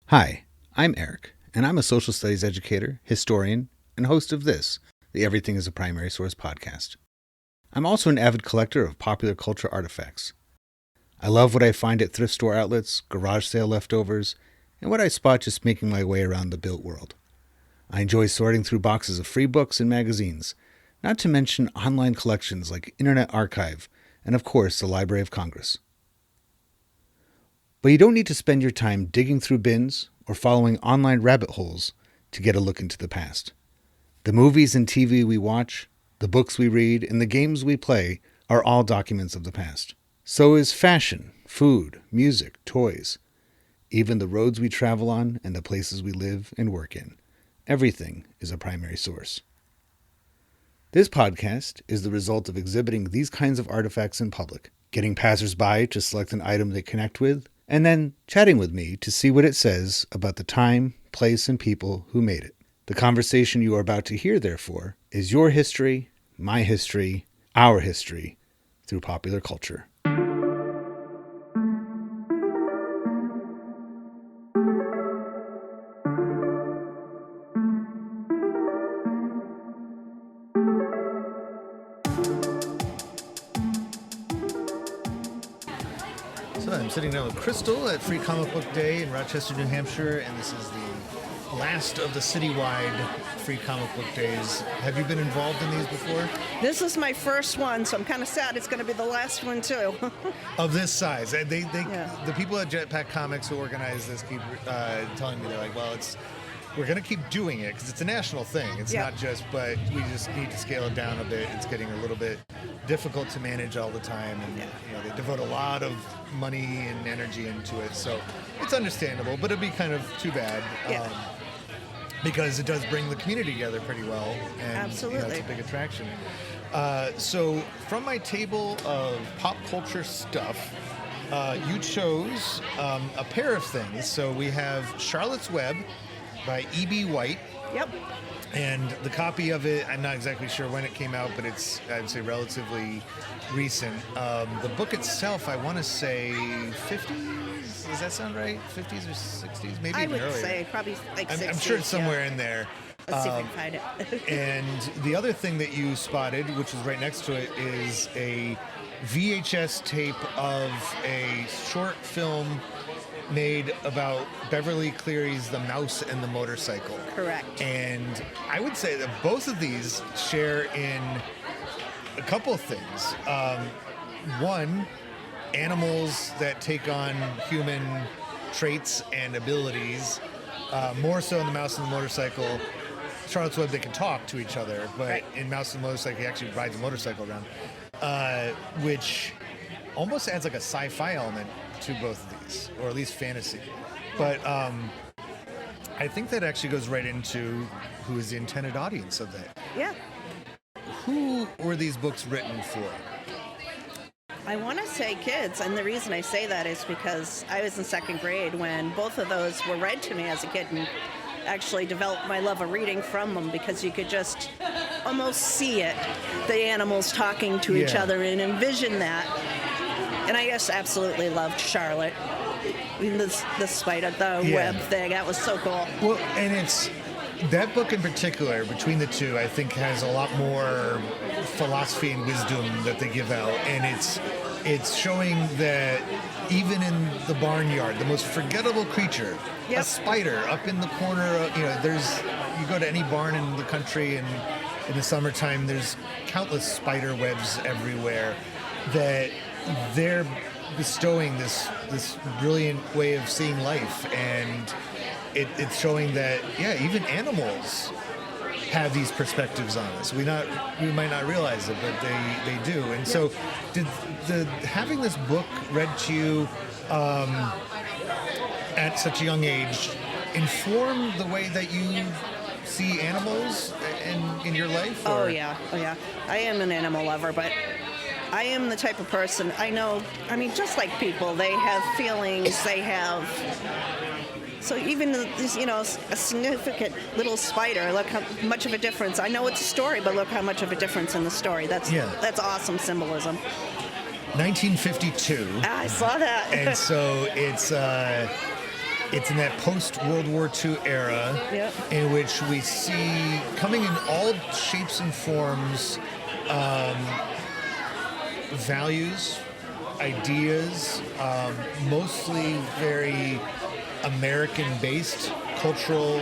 Hi, I'm Eric, and I'm a social studies educator, historian, and host of this, the Everything is a Primary Source podcast. I'm also an avid collector of popular culture artifacts. I love what I find at thrift store outlets, garage sale leftovers, and what I spot just making my way around the built world. I enjoy sorting through boxes of free books and magazines, not to mention online collections like Internet Archive, and of course the Library of Congress. But you don't need to spend your time digging through bins or following online rabbit holes to get a look into the past. The movies and TV we watch, the books we read, and the games we play are all documents of the past. So is fashion, food, music, toys, even the roads we travel on and the places we live and work in. Everything is a primary source. This podcast is the result of exhibiting these kinds of artifacts in public, getting passersby to select an item they connect with, and then chatting with me to see what it says about the time, place, and people who made it. The conversation you are about to hear, therefore, is your history, my history, our history, through popular culture. So I'm sitting down with Crystal at Free Comic Book Day in Rochester, New Hampshire, and this is the last of the citywide Free Comic Book Days. Have you been involved in these before? This is my first one, so I'm kind of sad it's going to be the last one, too. Of this size. The people at Jetpack Comics who organize this keep telling me, they're like, well, we're going to keep doing it because it's a national thing. It's not just, but we just need to scale it down a bit. It's getting a little bit difficult to manage all the time, and they devote a lot of money and energy into it, so it's understandable, but it'd be kind of too bad because it does bring the community together pretty well, and absolutely, it's a big attraction. So from my table of pop culture stuff, you chose a pair of things. So we have Charlotte's Web by E.B. White. Yep. And the copy of it, I'm not exactly sure when it came out, but it's, I'd say, relatively recent. The book itself, I want to say 50s? Does that sound right? 50s or 60s? Maybe even earlier. I would say probably like 60s. I'm sure it's somewhere in there. Let's see if I can find it. And the other thing that you spotted, which is right next to it, is a VHS tape of a short film made about Beverly Cleary's The Mouse and the Motorcycle. Correct. And I would say that both of these share in a couple of things. One, animals that take on human traits and abilities, more so in The Mouse and the Motorcycle. Charlotte's Web, they can talk to each other, but in Mouse and the Motorcycle, he actually rides a motorcycle around, which almost adds like a sci-fi element to both of these, or at least fantasy. But I think that actually goes right into who is the intended audience of that. Yeah. Who were these books written for? I want to say kids, and the reason I say that is because I was in second grade when both of those were read to me as a kid, and actually developed my love of reading from them because you could just almost see it, the animals talking to each other, and envision that. And I just absolutely loved Charlotte. I mean, the spider, the web thing, that was so cool. Well, and it's that book in particular, between the two, I think has a lot more philosophy and wisdom that they give out, and it's showing that even in the barnyard, the most forgettable creature, a spider up in the corner of, you go to any barn in the country, and in the summertime, there's countless spider webs everywhere that they're bestowing this brilliant way of seeing life, and it's showing that even animals have these perspectives on us. We might not realize it, but they do. And so, did having this book read to you at such a young age inform the way that you see animals in your life? Or? Oh yeah. I am an animal lover, but I am the type of person, just like people, they have feelings, they have, so even, a significant little spider, look how much of a difference. I know it's a story, but look how much of a difference in the story. That's awesome symbolism. 1952. I saw that. And so it's It's in that post-World War II era Yep. in which we see coming in all shapes and forms, values, ideas, mostly very American-based cultural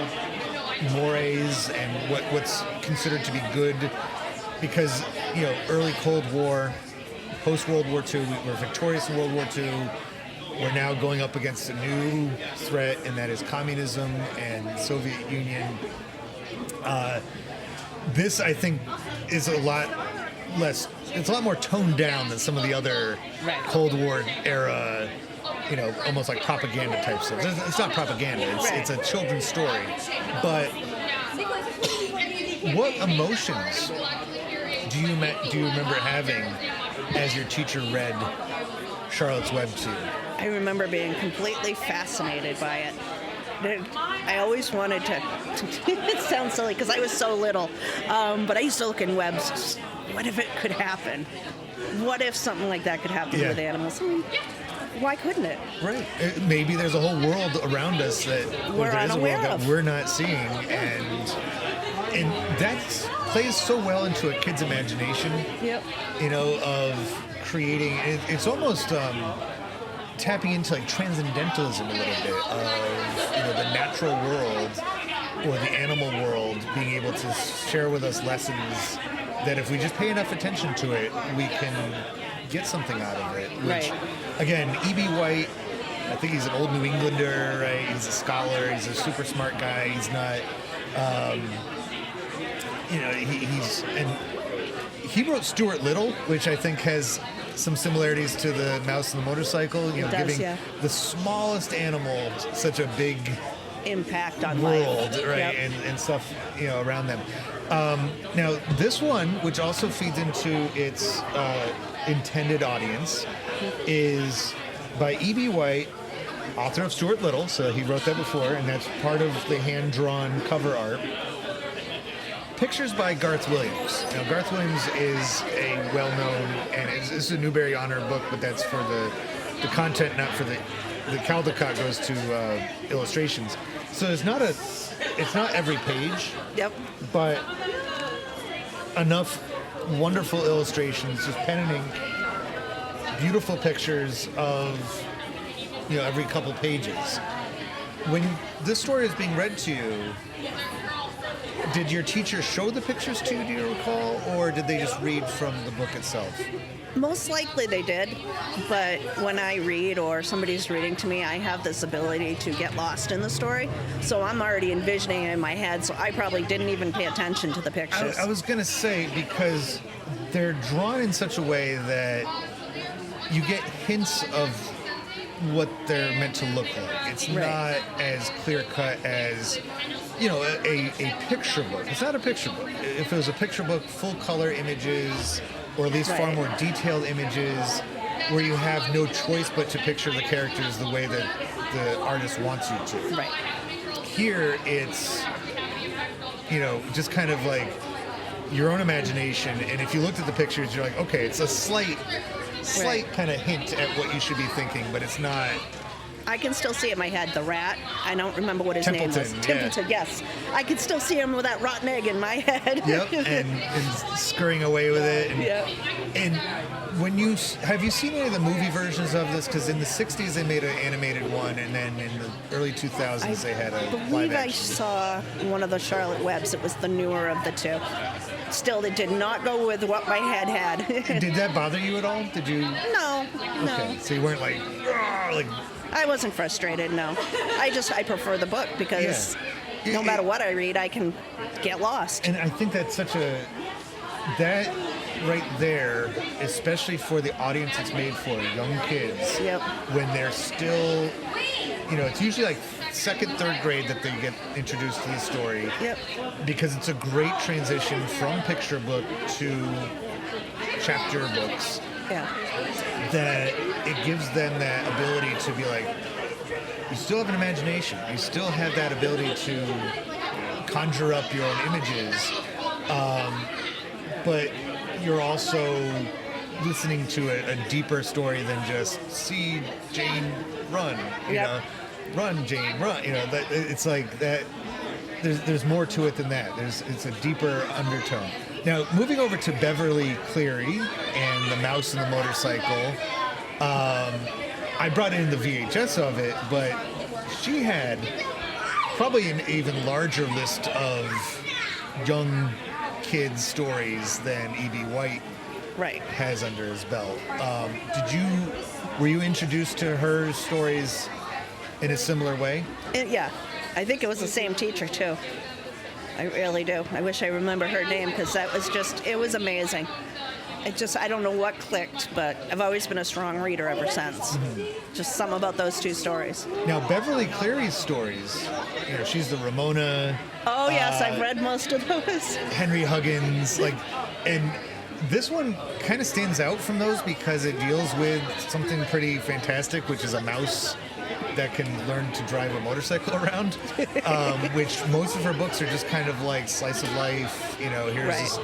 mores and what's considered to be good, because early Cold War, post World War II, we were victorious in World War II. We're now going up against a new threat, and that is communism and Soviet Union. This, I think, is a lot less. It's a lot more toned down than some of the other Right. Cold War era, almost like propaganda type stuff. It's not propaganda. It's a children's story. But what emotions do you remember having as your teacher read Charlotte's Web to you? I remember being completely fascinated by it. I always wanted to. It sounds silly because I was so little, but I used to look in webs. What if it could happen? What if something like that could happen with animals? Why couldn't it? Right. Maybe there's a whole world around us that We're there is a unaware world that of. we're not seeing, and that plays so well into a kid's imagination. Yep. Of creating. It's almost tapping into like transcendentalism a little bit of the natural world or the animal world being able to share with us lessons that if we just pay enough attention to it, we can get something out of it. Which, Right. again, E.B. White, I think he's an old New Englander, right? He's a scholar. He's a super smart guy. He's not, he wrote Stuart Little, which I think has some similarities to the Mouse and the Motorcycle. It does, giving yeah. the smallest animal such a big Impact on world, life. right? Yep. And stuff, around them. Now, this one, which also feeds into its intended audience, is by E.B. White, author of Stuart Little. So he wrote that before, and that's part of the hand-drawn cover art. Pictures by Garth Williams. Now, Garth Williams is a well-known, and this is a Newbery Honor book, but that's for the content, not for the Caldecott goes to illustrations. So it's not every page, Yep. but enough wonderful illustrations, just pen and ink, beautiful pictures of every couple pages. When this story is being read to you, did your teacher show the pictures to you, do you recall, or did they just read from the book itself? Most likely they did, but when I read or somebody's reading to me, I have this ability to get lost in the story. So I'm already envisioning it in my head, so I probably didn't even pay attention to the pictures. I was going to say, because they're drawn in such a way that you get hints of what they're meant to look like. It's Right. not as clear-cut as, a picture book. It's not a picture book. If it was a picture book, full-color images, or at least far Right. more detailed images, where you have no choice but to picture the characters the way that the artist wants you to. Right. Here, it's, just kind of like your own imagination, and if you looked at the pictures, you're like, okay, it's a slight Right. kind of hint at what you should be thinking, but it's not. I can still see in my head the rat. I don't remember what his name was. Templeton, yeah. Templeton, yes. I can still see him with that rotten egg in my head. Yep, and scurrying away with it. And, Yep. and when have you seen any of the movie versions of this? Because in the 60s they made an animated one, and then in the early 2000s they had a believe live I action. saw one of the Charlotte Webbs. It was the newer of the two. Still, it did not go with what my head had. Did that bother you at all? Did you? No. Okay, so you weren't like, "Argh," like. I wasn't frustrated, no. I prefer the book because Yeah. no matter what I read, I can get lost. And I think that's that right there, especially for the audience it's made for, young kids, Yep. when they're still, it's usually like second, third grade that they get introduced to the story. Yep. Because it's a great transition from picture book to chapter books, Yeah. that it gives them that ability to be like, you still have an imagination. You still have that ability to conjure up your own images, but you're also listening to a deeper story than just see Jane run, you Yep. know? run, Jane, run. You know, that it's like that. There's more to it than that. It's a deeper undertone. Now, moving over to Beverly Cleary and the Mouse and the Motorcycle, I brought in the VHS of it, but she had probably an even larger list of young kids' stories than E.B. White Right. has under his belt. Were you introduced to her stories in a similar way? Yeah. I think it was the same teacher, too. I really do. I wish I remember her name because it was amazing. I don't know what clicked, but I've always been a strong reader ever since. Mm-hmm. Just something about those two stories. Now, Beverly Cleary's stories, she's the Ramona. Oh, yes, I've read most of those. Henry Huggins, and this one kind of stands out from those because it deals with something pretty fantastic, which is a mouse that can learn to drive a motorcycle around, which most of her books are just kind of like slice of life. Here's this,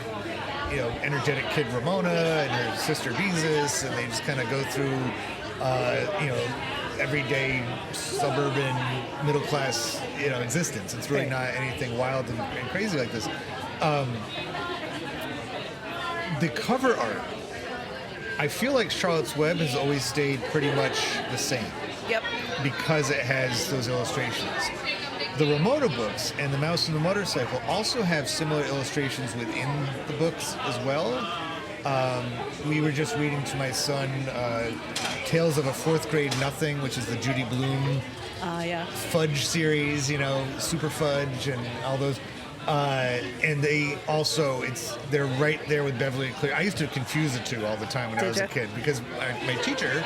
energetic kid Ramona and her sister Beezus, and they just kind of go through, everyday suburban middle class, existence. It's really not anything wild and crazy like this. The cover art, I feel like Charlotte's Web has always stayed pretty much the same. Yep. Because it has those illustrations. The Ramona books and the Mouse and the Motorcycle also have similar illustrations within the books as well. We were just reading to my son Tales of a Fourth Grade Nothing, which is the Judy Blume Fudge series, Super Fudge and all those. And they're right there with Beverly and Cleary. I used to confuse the two all the time when I was a kid because my teacher,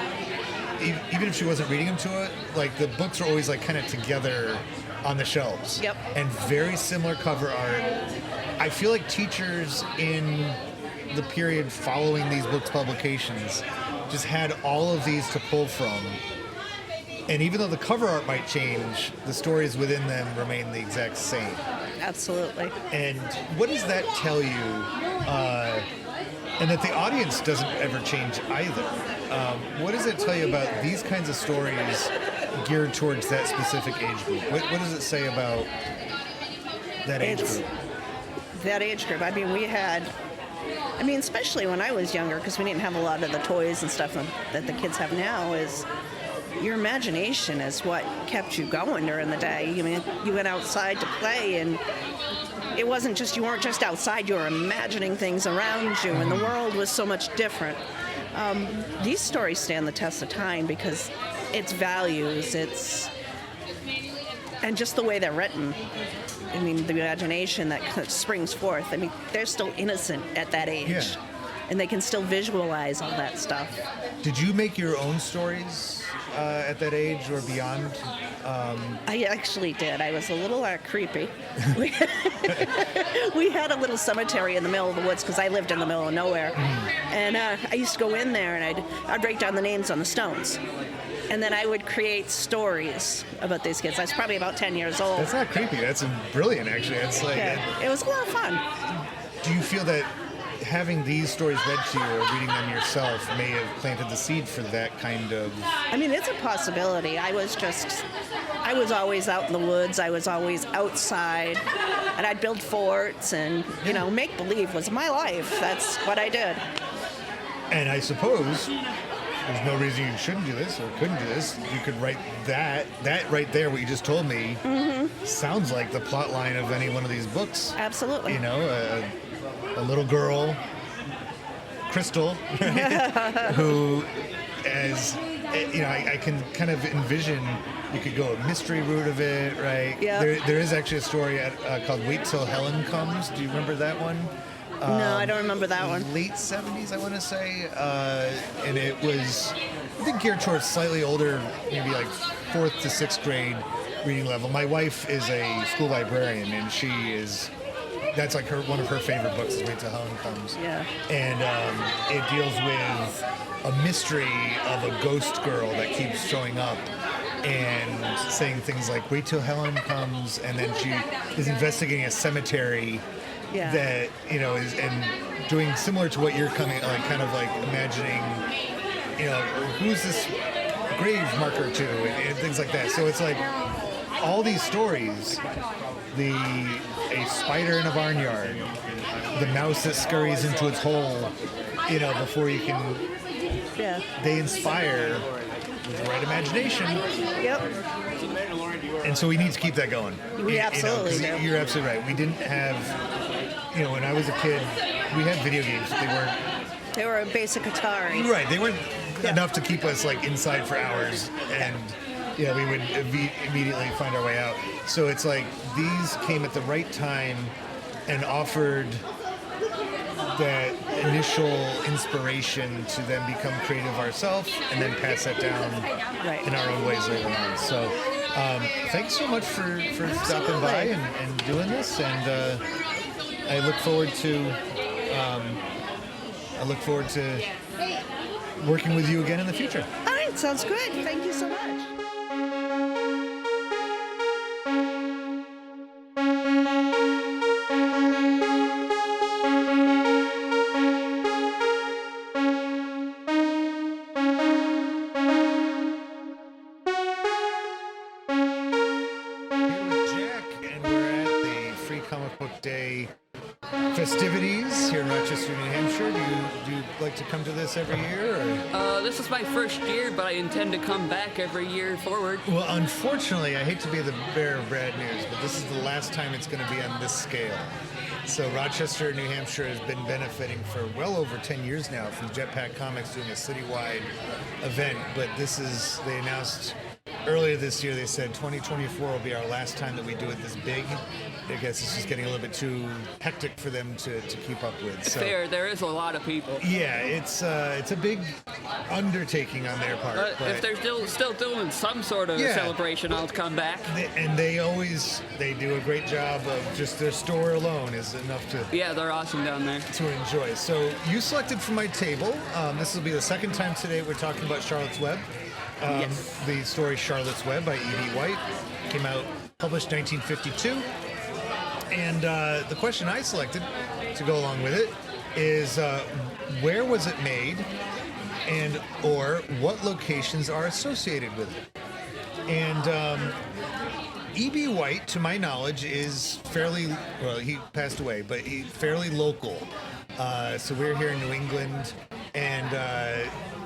even if she wasn't reading them to it, like the books were always like kind of together on the shelves. Yep. And very similar cover art. I feel like teachers in the period following these books' publications just had all of these to pull from. And even though the cover art might change, the stories within them remain the exact same. Absolutely. And what does that tell you? And that the audience doesn't ever change either. What does it tell you about these kinds of stories geared towards that specific age group? What does it say about that age group? That age group. Especially when I was younger, because we didn't have a lot of the toys and stuff that the kids have now, is your imagination is what kept you going during the day. You went outside to play, and it wasn't just, you weren't just outside, you were imagining things around you, and the world was so much different. These stories stand the test of time because it's values, and just the way they're written. The imagination that springs forth. They're still innocent at that age, and they can still visualize all that stuff. Did you make your own stories at that age or beyond? I actually did. I was a little creepy. We had a little cemetery in the middle of the woods because I lived in the middle of nowhere. And I used to go in there and I'd write down the names on the stones. And then I would create stories about these kids. I was probably about 10 years old. That's not creepy. That's brilliant, actually. It's like it was a lot of fun. Do you feel that having these stories read to you or reading them yourself may have planted the seed for that kind of... It's a possibility. I was always out in the woods. I was always outside. And I'd build forts and, make-believe was my life. That's what I did. And I suppose there's no reason you shouldn't do this or couldn't do this. You could write that right there, what you just told me, sounds like the plot line of any one of these books. Absolutely. A little girl, Crystal, who, I can kind of envision you could go a mystery route of it, right? Yeah. There is actually a story called Wait Till Helen Comes. Do you remember that one? No, I don't remember that one. Late 70s, I want to say. And it was, I think, geared towards slightly older, maybe like 4th to 6th grade reading level. My wife is a school librarian, and that's like one of her favorite books is Wait Till Helen Comes. Yeah. And it deals with a mystery of a ghost girl that keeps showing up and saying things like, wait till Helen comes, and then she is investigating a cemetery that, is, and doing similar to what you're kind of like imagining, who's this grave marker to, and things like that. So it's like all these stories, a spider in a barnyard, the mouse that scurries into its hole, before you can. Yeah. They inspire with the right imagination. Yep. And so we need to keep that going. We absolutely do. You're absolutely right. We didn't have, when I was a kid, we had video games. They were a basic Atari. Right. They weren't enough to keep us like inside for hours, and we would immediately find our way out. So it's like these came at the right time and offered that initial inspiration to then become creative ourselves and then pass that down in our own ways later on. So thanks so much for stopping by and doing this, and I look forward to working with you again in the future. All right, sounds good. Thank you so much. Festivities here in Rochester, New Hampshire. Do you like to come to this every year? Or? This is my first year, but I intend to come back every year forward. Well, unfortunately, I hate to be the bearer of bad news, but this is the last time it's going to be on this scale. So Rochester, New Hampshire has been benefiting for well over 10 years now from Jetpack Comics doing a citywide event, but they announced earlier this year, they said 2024 will be our last time that we do it this big. I guess it's just getting a little bit too hectic for them to keep up with. So, fair, there is a lot of people. Yeah, it's a big undertaking on their part. But if they're still doing some sort of celebration, I'll come back. They do a great job of just their store alone is enough to. Yeah, they're awesome down there. To enjoy. So you selected from my table. This will be the second time today we're talking about Charlotte's Web. Yes. The story Charlotte's Web by E.B. White came out, published 1952. And the question I selected to go along with it is where was it made, and or what locations are associated with it? And E.B. White, to my knowledge, is he passed away, but he's fairly local. So we're here in New England, and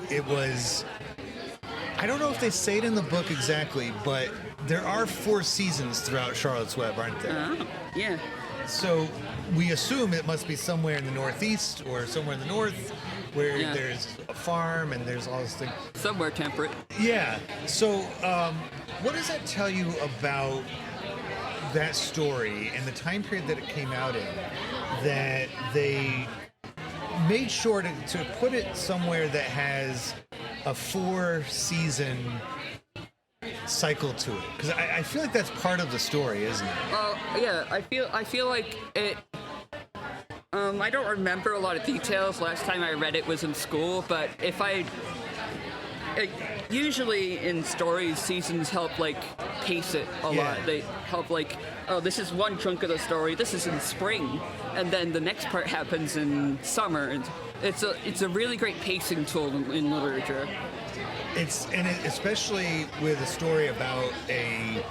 it was... I don't know if they say it in the book exactly, but there are 4 seasons throughout Charlotte's Web, aren't there? Yeah. So we assume it must be somewhere in the Northeast or somewhere in the North where there's a farm and there's all this thing. Somewhere temperate. Yeah. So what does that tell you about that story and the time period that it came out in, that they made sure to put it somewhere that has a 4-season cycle to it? Because I feel like that's part of the story, isn't it? Yeah, I feel like it. I don't remember a lot of details. Last time I read it was in school, but usually in stories, seasons help pace it a lot. They help this is one chunk of the story. This is in spring, and then the next part happens in summer. And it's a really great pacing tool in literature. Especially with a story about a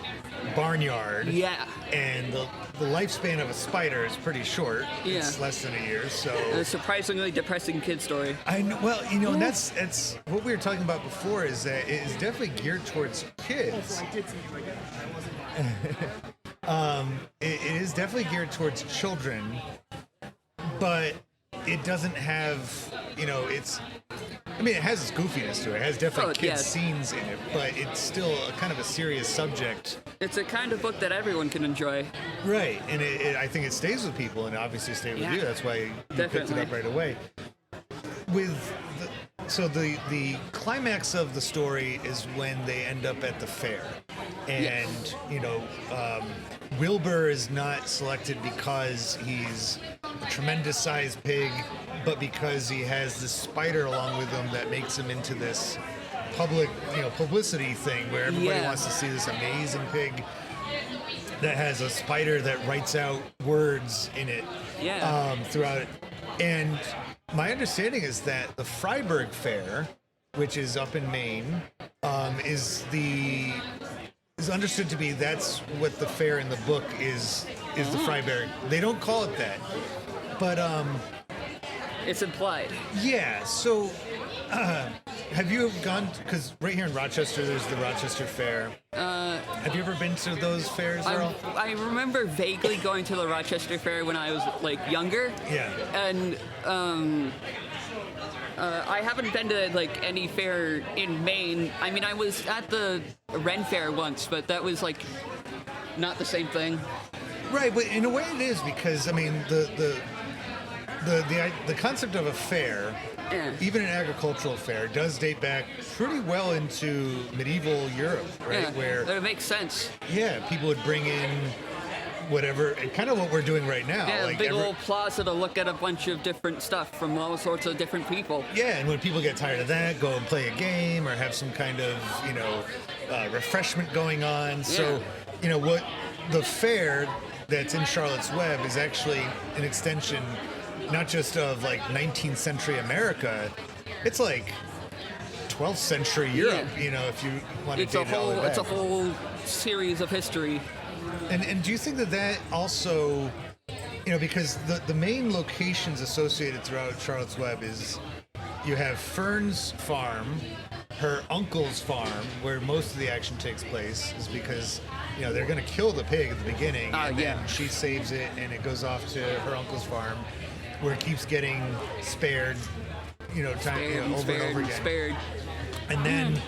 barnyard. Yeah. And the lifespan of a spider is pretty short. Yeah. It's less than a year, so... A surprisingly depressing kid story. I know, well, and that's what we were talking about before, is that it is definitely geared towards kids. It is definitely geared towards children, but it doesn't have, it has its goofiness to it. It has definitely kids' scenes in it, but it's still kind of a serious subject. It's a kind of book that everyone can enjoy. Right, and I think it stays with people, and obviously stayed with you. That's why you picked it up right away. The climax of the story is when they end up at the fair. And, Wilbur is not selected because he's a tremendous sized pig, but because he has this spider along with him that makes him into this publicity thing where everybody wants to see this amazing pig that has a spider that writes out words in it throughout it. And my understanding is that the Freiburg Fair which is up in Maine, is understood to be that's what the fair in the book is the Freiberg. They don't call it that, but It's implied. yeah. So have you gone? Because right here in Rochester, there's the Rochester Fair. Have you ever been to those fairs, Earl? I remember vaguely going to the Rochester Fair when I was like younger. Yeah. And I haven't been to like any fair in Maine. I mean, I was at the Ren Fair once, but that was like not the same thing. Right, but in a way it is, because I mean the concept of a fair, Yeah. even an agricultural fair, does date back pretty well into medieval Europe, right? Yeah, Where it makes sense. people would bring in whatever, kind of what we're doing right now. Yeah, like big old plaza to look at a bunch of different stuff from all sorts of different people. Yeah, and when people get tired of that, go and play a game or have some kind of, refreshment going on. So, what the fair that's in Charlotte's Web is actually an extension not just of like 19th century America, it's like 12th century Europe, if you want to date it all the way back. It's a whole series of history. And do you think that also, because the main locations associated throughout Charlotte's Web is you have Fern's farm, her uncle's farm, where most of the action takes place, is because, they're going to kill the pig at the beginning, and then she saves it, and it goes off to her uncle's farm, where it keeps getting spared, over and over again. Spared. And then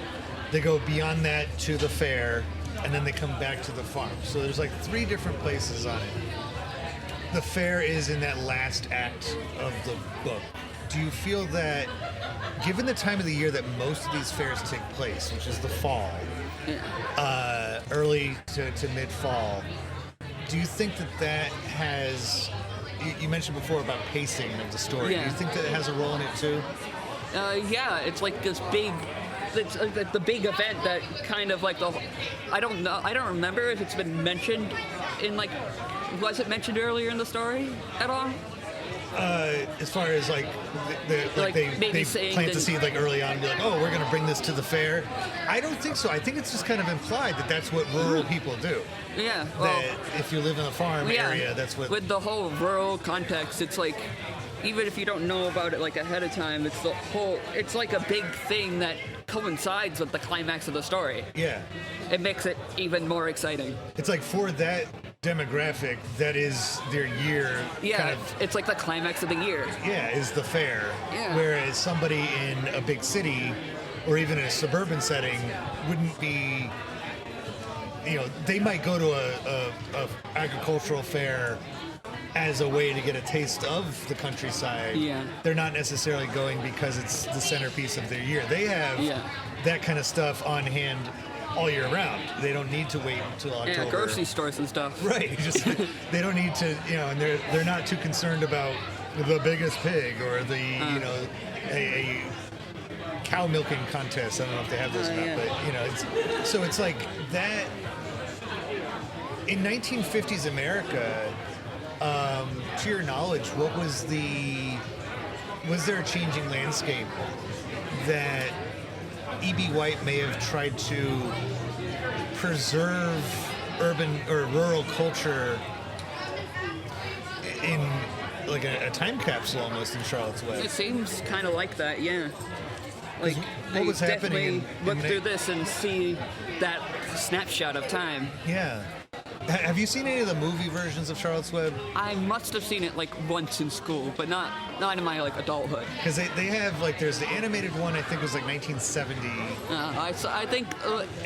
they go beyond that to the fair, and then they come back to the farm. So there's like 3 different places on it. The fair is in that last act of the book. Do you feel that, given the time of the year that most of these fairs take place, which is the fall, early to mid-fall, do you think that has... You mentioned before about pacing of the story. Yeah. Do you think that it has a role in it too? Yeah, it's like this big... It's the big event that kind of like the... I don't know. I don't remember if it's been mentioned in like... Was it mentioned earlier in the story at all? As far as like, they plant the seed like early on and be like, oh, we're going to bring this to the fair. I don't think so. I think it's just kind of implied that that's what rural people do. Yeah. Well, that if you live in a farm area, that's what... With the whole rural context, it's like, even if you don't know about it like ahead of time, it's like a big thing that coincides with the climax of the story. Yeah. It makes it even more exciting. It's like for that demographic, that is their year. Yeah, kind of, it's like the climax of the year. Yeah, is the fair. Yeah. Whereas somebody in a big city or even in a suburban setting wouldn't be, they might go to a agricultural fair as a way to get a taste of the countryside. Yeah. They're not necessarily going because it's the centerpiece of their year. They have that kind of stuff on hand all year round. They don't need to wait until October. Yeah, grocery stores and stuff. Right. Just they don't need to, and they're not too concerned about the biggest pig or the, a cow milking contest. I don't know if they have those or not, but it's like that. In 1950s America, to your knowledge, was there a changing landscape that E.B. White may have tried to preserve urban or rural culture in like a time capsule almost in Charlotte's Web? It seems kind of like that, yeah. Like, what was happening definitely look through this and see that snapshot of time. Yeah. Have you seen any of the movie versions of Charlotte's Web? I must have seen it like once in school, but not in my like adulthood. Because they have like, there's the animated one, I think was like 1970. I think.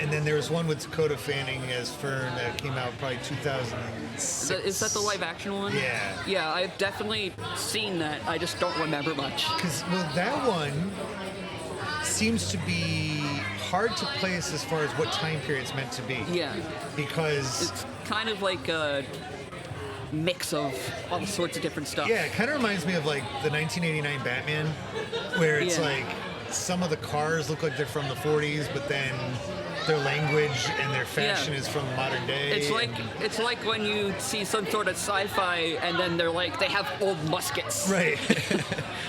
And then there was one with Dakota Fanning as Fern that came out probably 2006. Is that the live action one? Yeah. Yeah, I've definitely seen that. I just don't remember much. Because that one seems to be hard to place as far as what time period it's meant to be. Yeah. Because it's kind of like a mix of all sorts of different stuff. Yeah, it kind of reminds me of like the 1989 Batman, where it's like some of the cars look like they're from the 40s, but then their language and their fashion is from modern day. It's like when you see some sort of sci-fi and then they have old muskets. Right.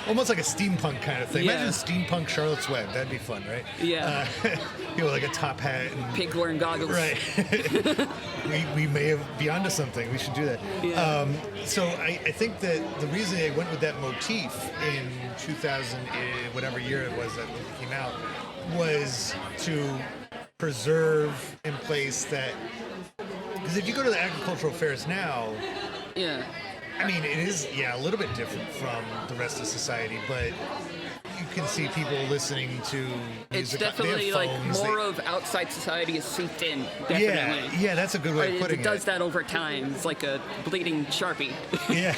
Almost like a steampunk kind of thing. Yeah. Imagine steampunk Charlotte's Web. That'd be fun, right? Yeah. Like a top hat and Pig wearing goggles. Right. we may be onto something. We should do that. Yeah. So I think that the reason they went with that motif in 2000, whatever year it was that it came out, was to preserve in place that, because if you go to the agricultural fairs now, Yeah. I mean, it is, a little bit different from the rest of society, but you can see people listening to music. It's They definitely have like phones, more of outside society is seeped in. Definitely. Yeah, that's a good way of putting it. Does that over time. It's like a bleeding Sharpie. Yeah.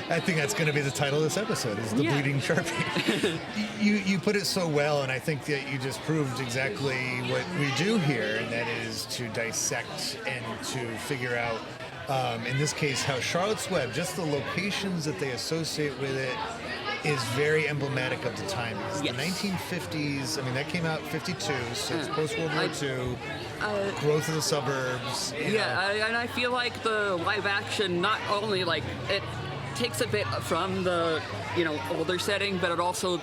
I think that's going to be the title of this episode, is The Bleeding Sharpie. You put it so well, and I think that you just proved exactly what we do here, and that is to dissect and to figure out, in this case, how Charlotte's Web, just the locations that they associate with it, is very emblematic of the time. It's the 1950s. I mean, that came out in 52, so it's post-World War II. Growth of the suburbs. And I feel like the live action not only it takes a bit from the older setting, but it also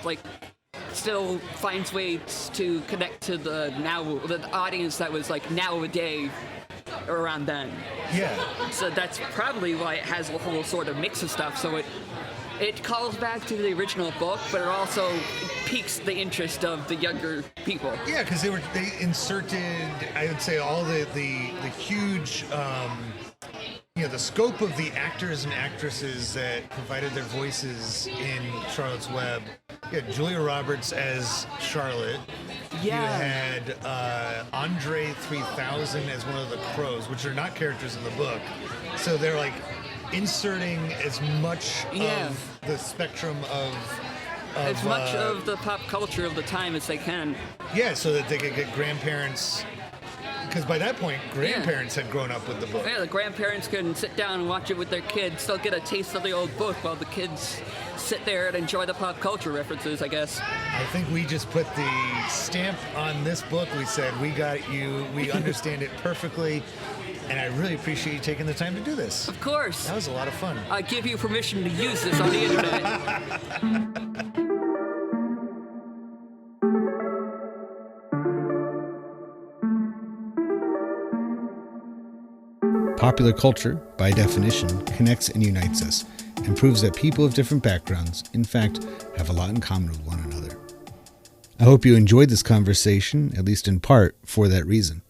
still finds ways to connect to the audience that was nowadays around then. Yeah. So that's probably why it has a whole sort of mix of stuff. So it calls back to the original book, but it also piques the interest of the younger people. Yeah, because they inserted, I would say, all the huge, the scope of the actors and actresses that provided their voices in Charlotte's Web. You had Julia Roberts as Charlotte. Yeah. You had Andre 3000 as one of the crows, which are not characters in the book. So they're inserting as much of the spectrum of as much of the pop culture of the time as they can. Yeah, so that they could get grandparents, because by that point, grandparents had grown up with the book. Yeah, the grandparents can sit down and watch it with their kids, still get a taste of the old book while the kids sit there and enjoy the pop culture references, I guess. I think we just put the stamp on this book. We said, we got you, we understand it perfectly. And I really appreciate you taking the time to do this. Of course. That was a lot of fun. I give you permission to use this on the internet. Popular culture, by definition, connects and unites us, and proves that people of different backgrounds, in fact, have a lot in common with one another. I hope you enjoyed this conversation, at least in part, for that reason.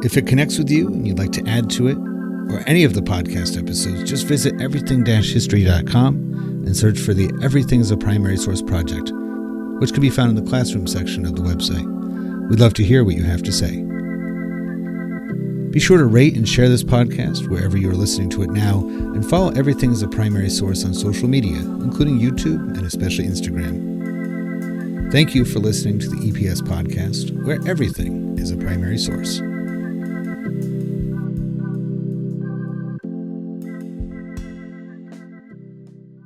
If it connects with you and you'd like to add to it, or any of the podcast episodes, just visit everything-history.com and search for the Everything is a Primary Source project, which can be found in the classroom section of the website. We'd love to hear what you have to say. Be sure to rate and share this podcast wherever you are listening to it now, and follow Everything as a Primary Source on social media, including YouTube and especially Instagram. Thank you for listening to the EPS podcast, where everything is a primary source.